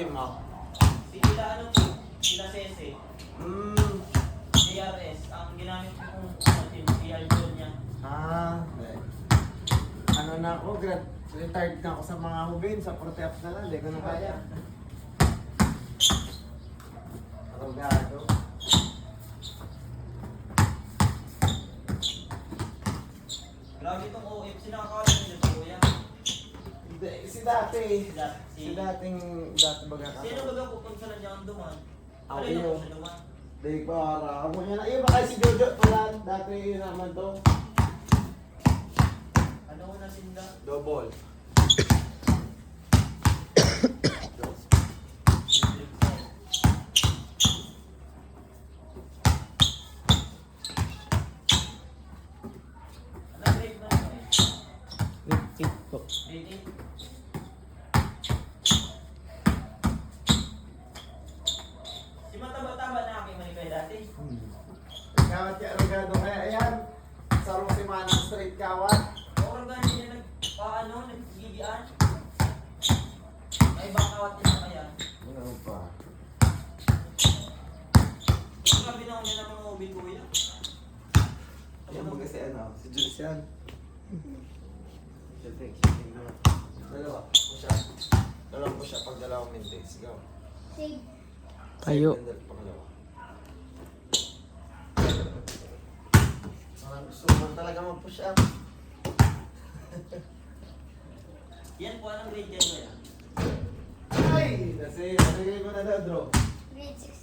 team mo? Sila ano po, sila Sese. JRS, ang ginamit ko kung team, si Aljon niya. Ano na ako, retired na ako sa mga hubin, sa Proteap na lang, hindi ko na kaya. Arogado. Grabe itong OFC, nakakawala nila ito, kuya. Hindi, si dating baga ka. Sino baga pupunta sa lang duman? Ako Ano yun yun. sa duman? Di ko ara. Ako yan. Ayun ba si Jojo Tulan? Dati yun naman to. Ano na sinda? Double. Ano grade na yun? Grade 8 po. Grade 8? Si mataba-taba na aking manipay dati. Kawat ka arogado kaya. Ayan. Sarong si Manang Street kawat. Orang gani niya naggigian. May ibang kawat din na kaya. Ano pa? Kung grabe na ako niya ng mga ubin kuya. Ayan mo kasi ano, si Julician. Shooting na. Dalawa. Push up. Dalawang push up pag dalawang minutes. Go. Tayo. Pangalawa. Gusto mo talaga mag-push up. Yan po, anong grade yan kuya? Ay! Kasi, nalagay ko na daw, bro.